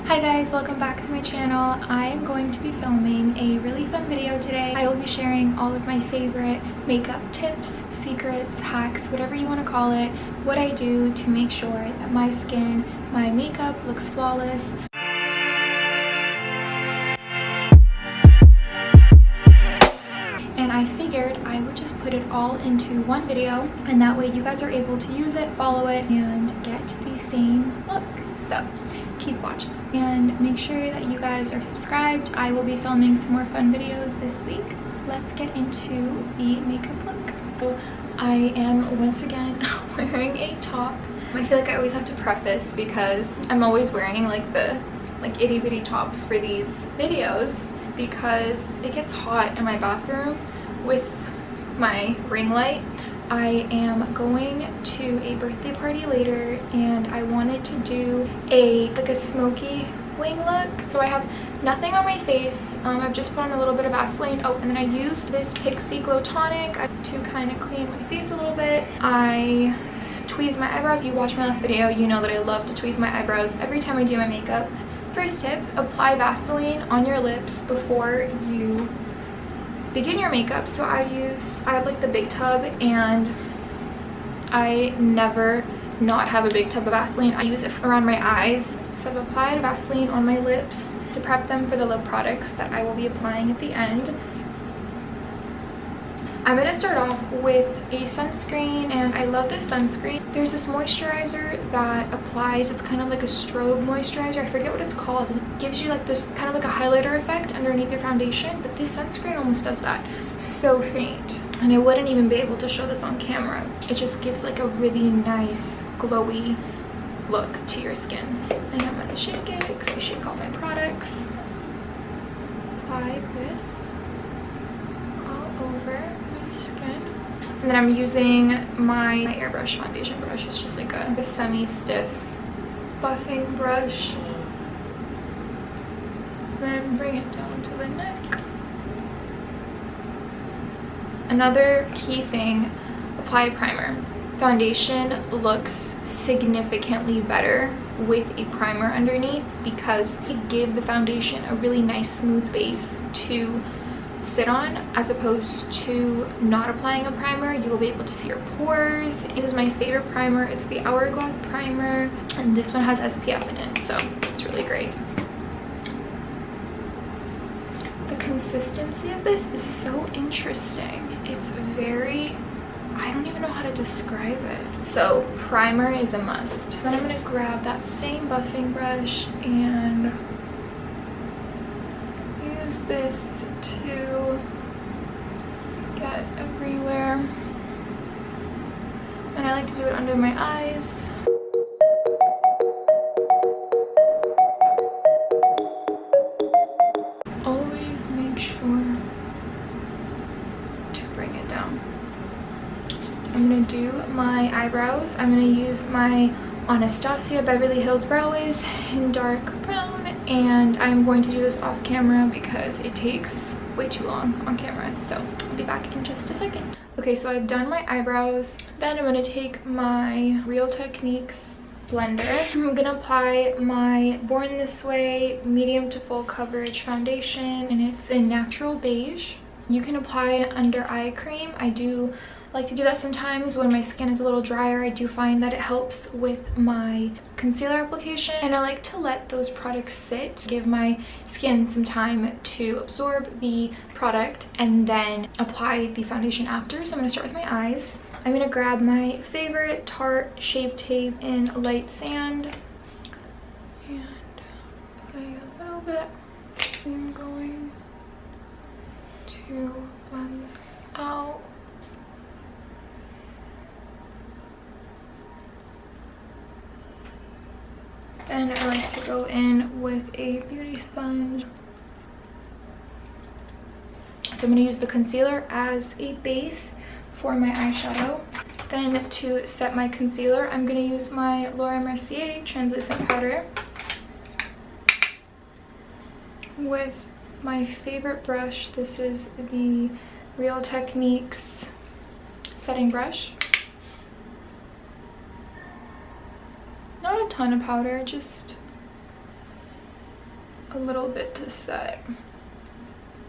Hi guys, welcome back to my channel. I am going to be filming a really fun video today. I will be sharing all of my favorite makeup tips, secrets, hacks, whatever you want to call it, what I do to make sure that my skin, my makeup looks flawless. And I figured I would just put it all into one video, and that way you guys are able to use it, follow it, and get the same look. So keep watching and make sure that you guys are subscribed. I will be filming some more fun videos this week. Let's get into the makeup look. So I am once again wearing a top. I feel like I always have to preface because I'm always wearing like the itty bitty tops for these videos because it gets hot in my bathroom with my ring light. I am going to a birthday party later and I wanted to do a smoky wing look. So I have nothing on my face. I've just put on a little bit of Vaseline. Oh, and then I used this Pixie Glow Tonic to kind of clean my face a little bit. I tweezed my eyebrows. You watched my last video, you know that I love to tweeze my eyebrows every time I do my makeup. First tip, apply Vaseline on your lips before you begin your makeup. So I have like the big tub, and I never not have a big tub of Vaseline. I use it around my eyes. So I've applied Vaseline on my lips to prep them for the lip products that I will be applying at the end. I'm going to start off with a sunscreen, and I love this sunscreen. There's this moisturizer that applies, it's kind of like a strobe moisturizer, I forget what it's called. It gives you like this kind of like a highlighter effect underneath your foundation, but this sunscreen almost does that. It's so faint, and I wouldn't even be able to show this on camera. It just gives like a really nice glowy look to your skin. And I'm going to shake it because I shake all my products. Apply this all over. And then I'm using my airbrush foundation brush. It's just like a semi-stiff buffing brush. Then bring it down to the neck. Another key thing, apply a primer. Foundation looks significantly better with a primer underneath because it gives the foundation a really nice smooth base to sit on, as opposed to not applying a primer. You will be able to see your pores. It is my favorite primer. It's the Hourglass primer, and this one has SPF in it, so it's really great. The consistency of this is so interesting. It's very, I don't even know how to describe it. So primer is a must. Then I'm going to grab that same buffing brush and use this to get everywhere, and I like to do it under my eyes. Always make sure to bring it down. I'm going to do my eyebrows. I'm going to use my Anastasia Beverly Hills Brow Wiz in dark brown, and I'm going to do this off camera because it takes way too long on camera, so I'll be back in just a second. Okay, so I've done my eyebrows. Then I'm going to take my Real Techniques blender. I'm going to apply my Born This Way medium to full coverage foundation, and it's in natural beige. You can apply it under eye cream. I do like to do that sometimes when my skin is a little drier. I do find that it helps with my concealer application, and I like to let those products sit, give my skin some time to absorb the product, and then apply the foundation after. So I'm going to start with my eyes. I'm going to grab my favorite Tarte Shape Tape in Light Sand and apply a little bit. I'm going to blend this out. Then I like to go in with a beauty sponge. So I'm going to use the concealer as a base for my eyeshadow. Then to set my concealer, I'm going to use my Laura Mercier translucent powder with my favorite brush. This is the Real Techniques setting brush. Not a ton of powder, just a little bit to set.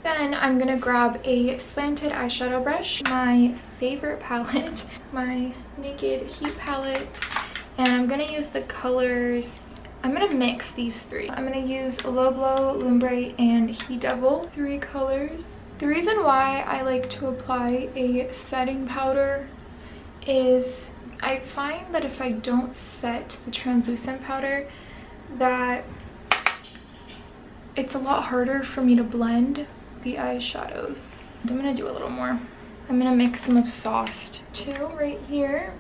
Then I'm gonna grab a slanted eyeshadow brush, my favorite palette, my Naked Heat palette, and I'm gonna use the colors. I'm gonna mix these three. I'm gonna use Low Blow, Lumbre, and Heat Devil, 3 colors. The reason why I like to apply a setting powder is I find that if I don't set the translucent powder, that it's a lot harder for me to blend the eyeshadows. I'm gonna do a little more. I'm gonna mix some of Sauced too right here,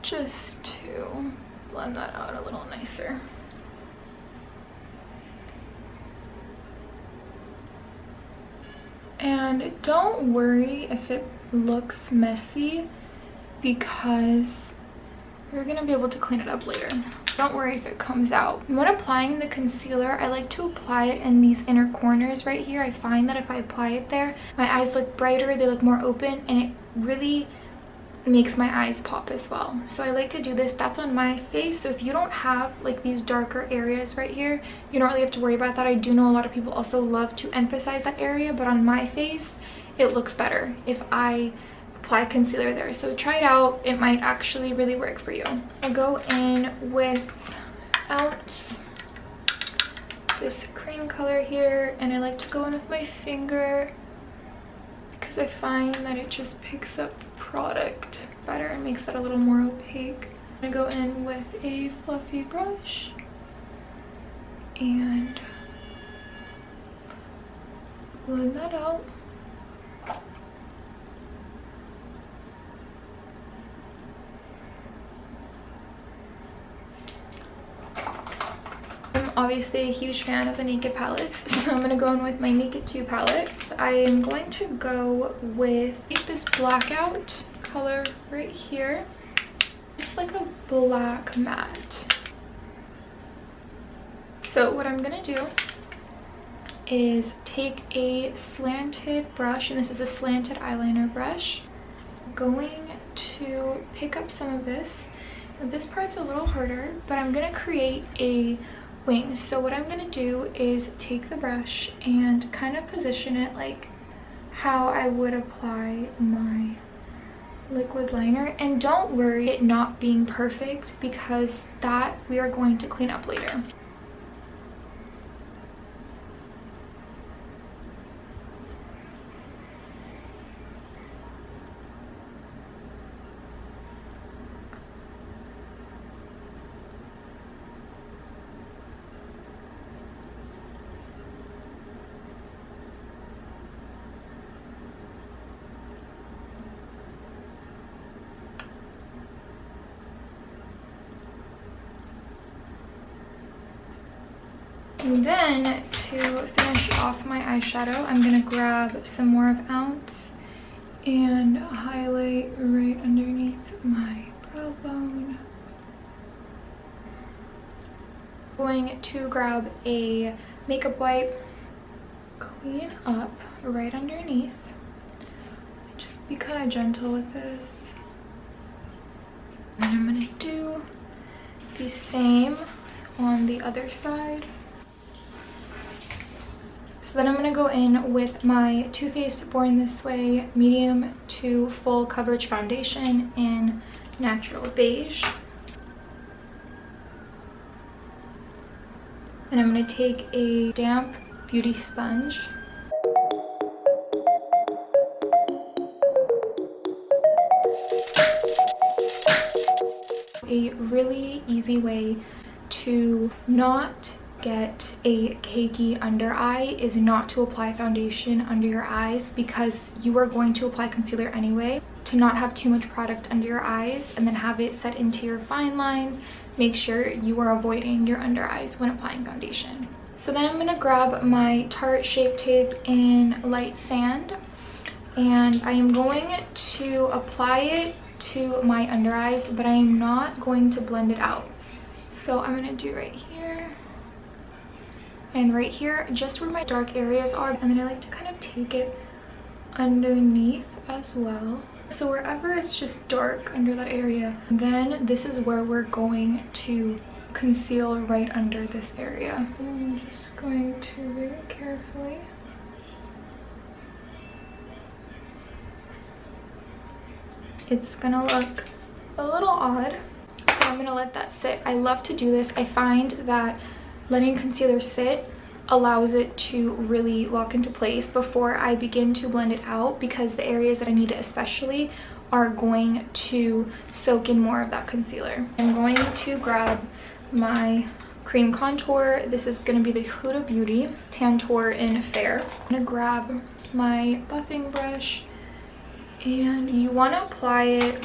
just to blend that out a little nicer. And don't worry if it looks messy, because we're gonna be able to clean it up later. Don't worry if it comes out. When applying the concealer, I like to apply it in these inner corners right here. I find that if I apply it there, my eyes look brighter, they look more open, and it really makes my eyes pop as well. So I like to do this. That's on my face. So if you don't have like these darker areas right here, you don't really have to worry about that. I do know a lot of people also love to emphasize that area, but on my face, it looks better if I apply concealer there. So try it out. It might actually really work for you. I'll go in with this cream color here, and I like to go in with my finger because I find that it just picks up the product better and makes it a little more opaque. I'm gonna go in with a fluffy brush and blend that out. I'm obviously a huge fan of the Naked palettes, so I'm going to go in with my Naked 2 palette. I am going to go with this blackout color right here. It's like a black matte. So what I'm going to do is take a slanted brush, and this is a slanted eyeliner brush. I'm going to pick up some of this. Now, this part's a little harder, but I'm going to create a wing. So what I'm gonna do is take the brush and kind of position it like how I would apply my liquid liner. And don't worry it not being perfect, because that we are going to clean up later. And then to finish off my eyeshadow, I'm going to grab some more of Ounce and highlight right underneath my brow bone. Going to grab a makeup wipe, clean up right underneath. Just be kind of gentle with this. And I'm going to do the same on the other side. So then I'm going to go in with my Too Faced Born This Way medium to full coverage foundation in Natural Beige. And I'm going to take a damp beauty sponge. A really easy way to not get a cakey under eye is not to apply foundation under your eyes, because you are going to apply concealer anyway. To not have too much product under your eyes and then have it set into your fine lines, make sure you are avoiding your under eyes when applying foundation. So then I'm going to grab my Tarte Shape Tape in Light Sand, and I am going to apply it to my under eyes, but I am not going to blend it out. So I'm going to do right here and right here, just where my dark areas are, and then I like to kind of take it underneath as well. So wherever it's just dark under that area, then this is where we're going to conceal right under this area. I'm just going to very carefully. It's gonna look a little odd, but I'm gonna let that sit. I love to do this. I find that letting concealer sit allows it to really lock into place before I begin to blend it out, because the areas that I need it especially are going to soak in more of that concealer. I'm going to grab my cream contour. This is going to be the Huda Beauty Tantour in Fair. I'm going to grab my buffing brush, and you want to apply it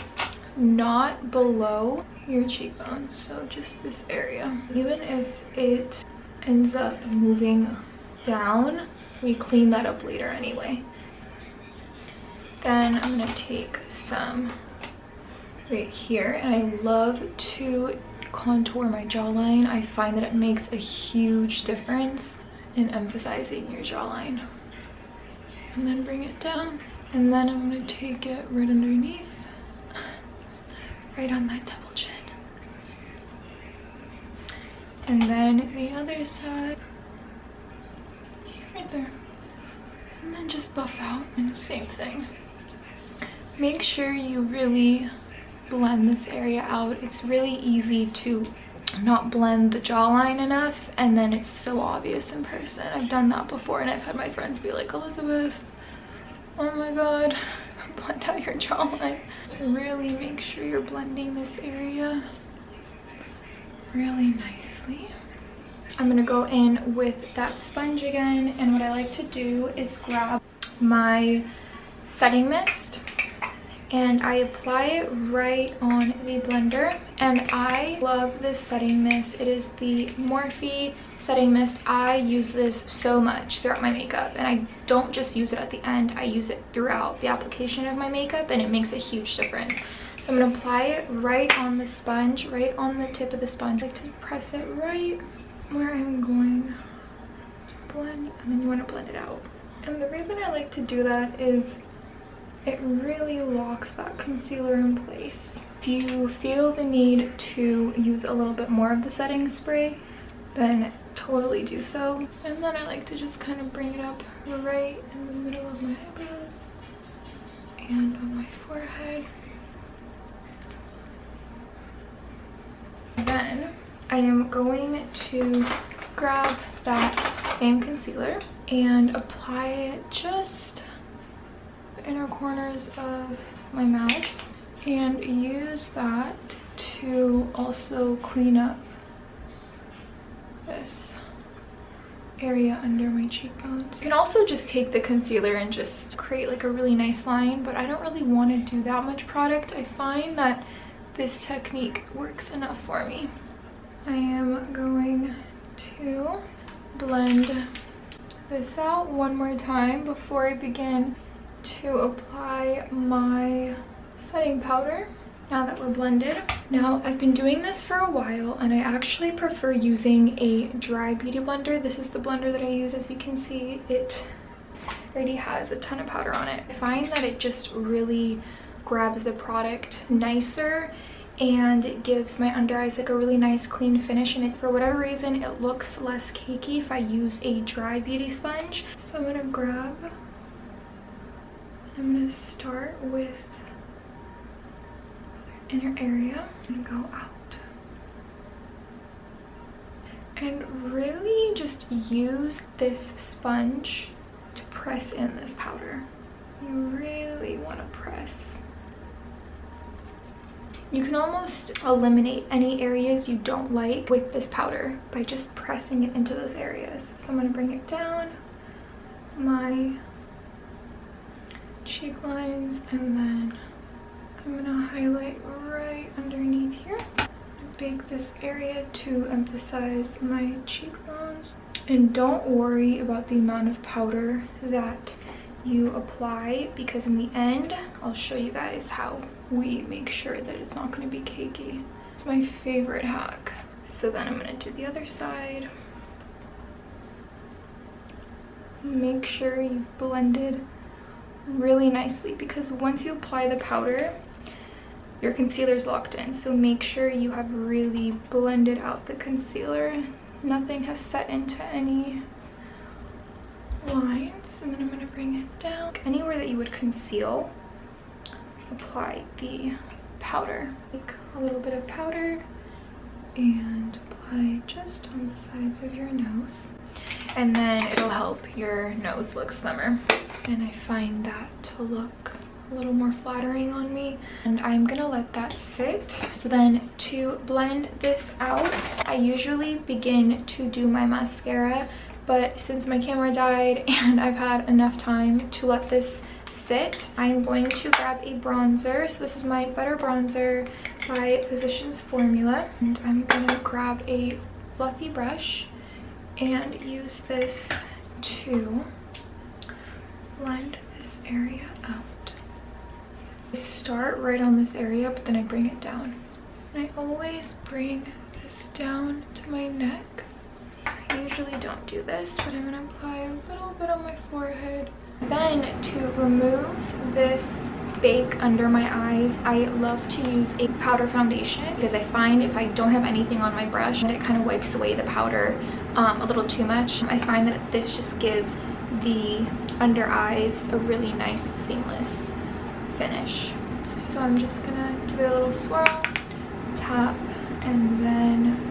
not below your cheekbone, so just this area. Even if it ends up moving down, we clean that up later anyway. Then I'm going to take some right here, and I love to contour my jawline. I find that it makes a huge difference in emphasizing your jawline. And then bring it down, and then I'm going to take it right underneath, right on that double chin. And then the other side, right there. And then just buff out, and the same thing. Make sure you really blend this area out. It's really easy to not blend the jawline enough, and then it's so obvious in person. I've done that before, and I've had my friends be like, Elizabeth, oh my god, blend out your jawline. So really make sure you're blending this area really nicely. I'm gonna go in with that sponge again, and what I like to do is grab my setting mist, and I apply it right on the blender. And I love this setting mist. It is the Morphe setting mist. I use this so much throughout my makeup, and I don't just use it at the end, I use it throughout the application of my makeup, and it makes a huge difference. So I'm going to apply it right on the sponge, right on the tip of the sponge. I like to press it right where I'm going to blend, and then you want to blend it out. And the reason I like to do that is it really locks that concealer in place. If you feel the need to use a little bit more of the setting spray, then totally do so. And then I like to just kind of bring it up right in the middle of my eyebrows and on my forehead. Then I am going to grab that same concealer and apply it just the inner corners of my mouth, and use that to also clean up this area under my cheekbones. You can also just take the concealer and just create like a really nice line, but I don't really want to do that much product. I find that this technique works enough for me. I am going to blend this out one more time before I begin to apply my setting powder. Now that we're blended. Now, I've been doing this for a while, and I actually prefer using a dry beauty blender. This is the blender that I use. As you can see, it already has a ton of powder on it. I find that it just really grabs the product nicer, and it gives my under eyes like a really nice clean finish, and for whatever reason it looks less cakey if I use a dry beauty sponge. So I'm gonna grab, I'm gonna start with the inner area and go out, and really just use this sponge to press in this powder. You really want to press. You can almost eliminate any areas you don't like with this powder by just pressing it into those areas. So I'm going to bring it down my cheek lines, and then I'm going to highlight right underneath here. Bake this area to emphasize my cheekbones. And don't worry about the amount of powder that you apply, because in the end I'll show you guys how we make sure that it's not going to be cakey. It's my favorite hack. So then I'm going to do the other side. Make sure you've blended really nicely, because once you apply the powder, your concealer's locked in. So make sure you have really blended out the concealer. Nothing has set into any lines. And then I'm gonna bring it down. Anywhere that you would conceal, apply the powder. Take a little bit of powder and apply just on the sides of your nose. And then it'll help your nose look slimmer. And I find that to look a little more flattering on me. And I'm gonna let that sit. So then to blend this out, I usually begin to do my mascara, but since my camera died and I've had enough time to let this sit, I'm going to grab a bronzer. So this is my Butter Bronzer by Physicians Formula. And I'm gonna grab a fluffy brush and use this to blend this area out. I start right on this area, but then I bring it down. And I always bring this down to my neck. I usually don't do this, but I'm gonna apply a little bit on my forehead. Then to remove this bake under my eyes, I love to use a powder foundation because I find if I don't have anything on my brush, that it kind of wipes away the powder a little too much. I find that this just gives the under eyes a really nice seamless finish. So I'm just gonna give it a little swirl, tap, and then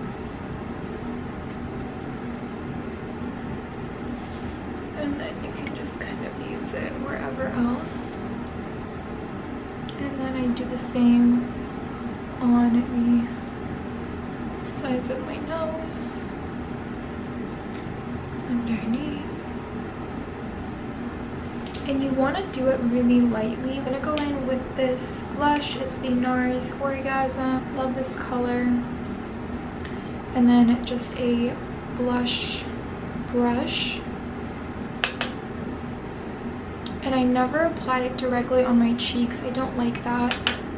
you can just kind of use it wherever else. And then I do the same on the sides of my nose, underneath. And you want to do it really lightly. I'm gonna go in with this blush. It's the NARS Orgasm. Love this color. And then just a blush brush. And I never apply it directly on my cheeks. I don't like that.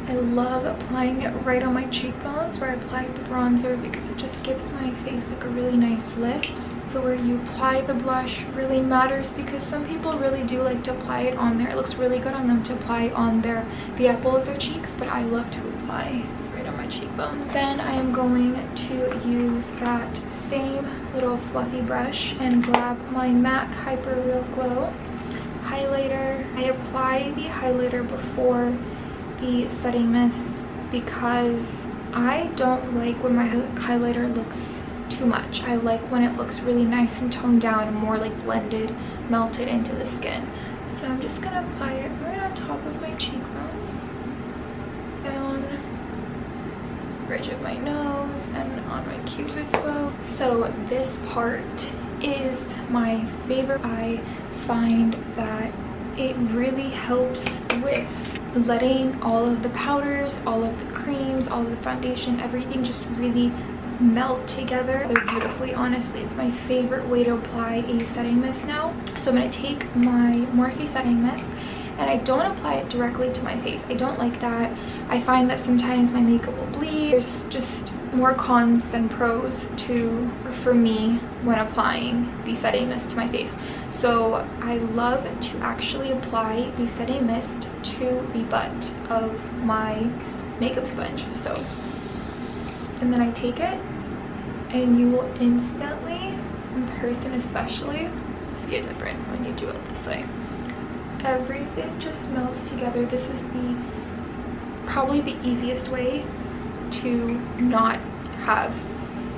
I love applying it right on my cheekbones where I applied the bronzer because it just gives my face like a really nice lift. So where you apply the blush really matters because some people really do like to apply it on there. It looks really good on them to apply it on the apple of their cheeks, but I love to apply right on my cheekbones. Then I am going to use that same little fluffy brush and grab my MAC Hyper Real Glow highlighter. I apply the highlighter before the setting mist because I don't like when my highlighter looks too much. I like when it looks really nice and toned down and more like blended, melted into the skin. So I'm just gonna apply it right on top of my cheekbones, down bridge of my nose, and on my cupid's bow. So this part is my favorite. I find that it really helps with letting all of the powders, all of the creams, all of the foundation, everything just really melt together. They're beautifully, honestly. It's my favorite way to apply a setting mist now. So I'm going to take my Morphe setting mist and I don't apply it directly to my face. I don't like that. I find that sometimes my makeup will bleed. There's just more cons than pros for me when applying the setting mist to my face. So I love to actually apply the setting mist to the butt of my makeup sponge. So, and then I take it and you will instantly, in person especially, see a difference when you do it this way. Everything just melts together. This is probably the easiest way to not have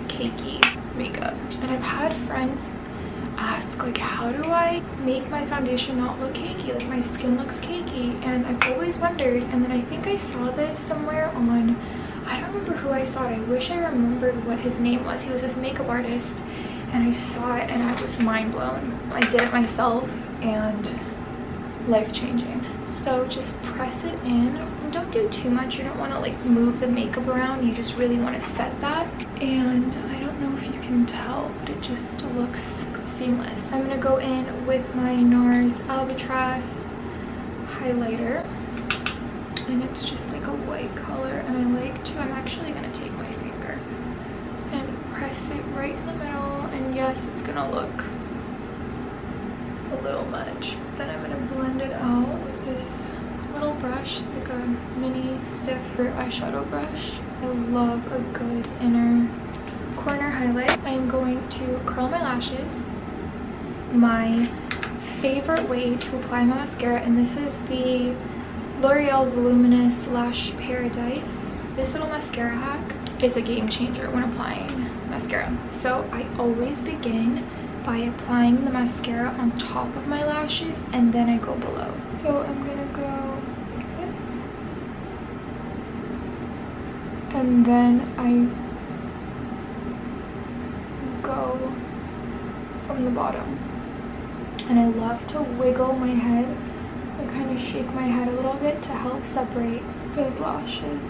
cakey makeup. And I've had friends ask, like, how do I make my foundation not look cakey? Like, my skin looks cakey. And I've always wondered, and then I think I saw this somewhere on, I don't remember who I saw it. I wish I remembered what his name was. He was this makeup artist and I saw it and I was mind blown. I did it myself and life-changing. So just press it in. Don't do too much. You don't want to like move the makeup around. You just really want to set that. And I don't know if you can tell, but it just looks seamless. I'm gonna go in with my NARS Albatross highlighter, and it's just like a white color. And I'm actually gonna take my finger and press it right in the middle. And yes, it's gonna look a little much. Then I'm gonna blend it out with this little brush. It's like a mini stiff eyeshadow brush. I love a good inner corner highlight. I am going to curl my lashes. My favorite way to apply my mascara, and this is the L'Oreal Voluminous Lash Paradise. This little mascara hack is a game changer when applying mascara. So I always begin by applying the mascara on top of my lashes and then I go below. So I'm gonna go like this, and then I go from the bottom. And I love to wiggle my head. I kind of shake my head a little bit to help separate those lashes.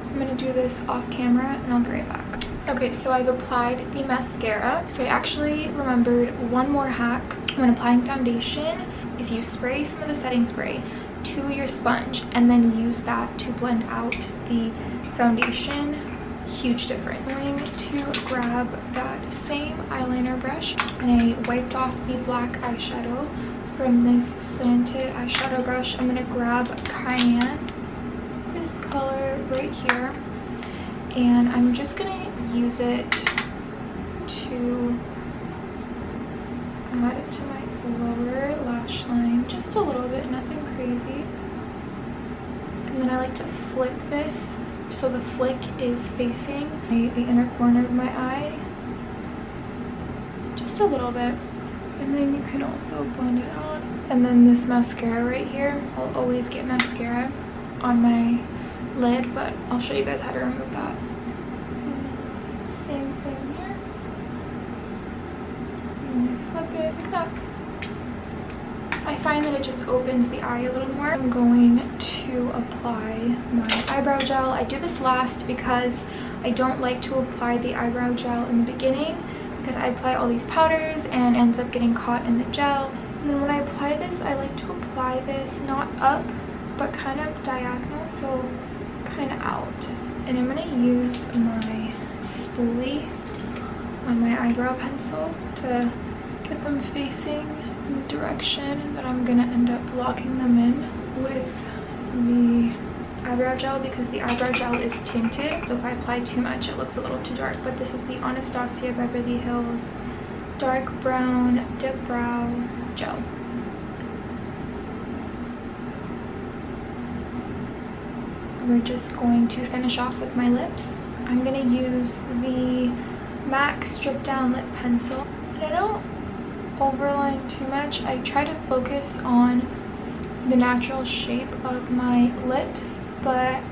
I'm gonna do this off camera and I'll be right back. Okay, so I've applied the mascara. So I actually remembered one more hack when applying foundation. If you spray some of the setting spray to your sponge and then use that to blend out the foundation, huge difference. I'm going to grab that same eyeliner brush and I wiped off the black eyeshadow from this slanted eyeshadow brush. I'm going to grab Cayenne, this color right here, and I'm just going to use it to add it to my lower lash line, just a little bit, nothing crazy. And then I like to flip this so the flick is facing the inner corner of my eye, just a little bit. And then you can also blend it out. And then this mascara right here, I'll always get mascara on my lid, but I'll show you guys how to remove that. Same thing here. And flip it like that. I find that it just opens the eye a little more. I'm going to apply my eyebrow gel. I do this last because I don't like to apply the eyebrow gel in the beginning, because I apply all these powders and ends up getting caught in the gel. And then when I apply this, I like to apply this not up, but kind of diagonal, so kind of out. And I'm going to use my spoolie on my eyebrow pencil to get them facing in the direction that I'm going to end up locking them in with the eyebrow gel, because the eyebrow gel is tinted, so if I apply too much it looks a little too dark. But this is the Anastasia Beverly Hills Dark Brown Dip Brow Gel. We're just going to finish off with my lips. I'm going to use the MAC Strip Down Lip Pencil, and I don't overline too much. I try to focus on the natural shape of my lips, but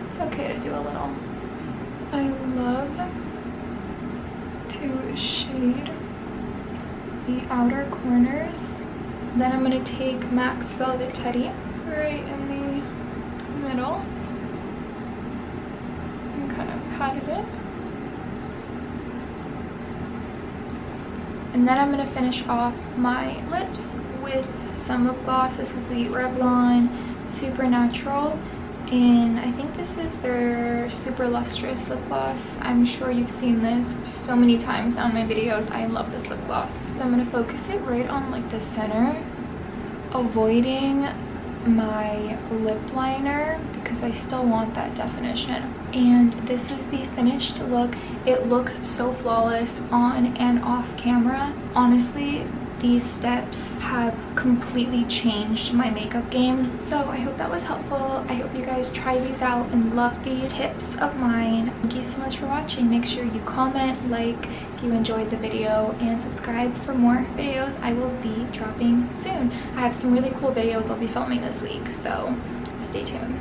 it's okay to do a little. I love to shade the outer corners. Then I'm going to take MAC's Velvet Teddy right in the middle and kind of pat it in. And then I'm going to finish off my lips with some lip gloss. This is the Revlon Supernatural, and I think this is their Super Lustrous lip gloss. I'm sure you've seen this so many times now in my videos. I love this lip gloss. So I'm going to focus it right on like the center, avoiding my lip liner because I still want that definition. And this is the finished look. It looks so flawless on and off camera. Honestly, these steps have completely changed my makeup game. So I hope that was helpful. I hope you guys try these out and love the tips of mine. Thank you so much for watching. Make sure you comment, like if you enjoyed the video, and subscribe for more videos I will be dropping soon. I have some really cool videos I'll be filming this week, so stay tuned.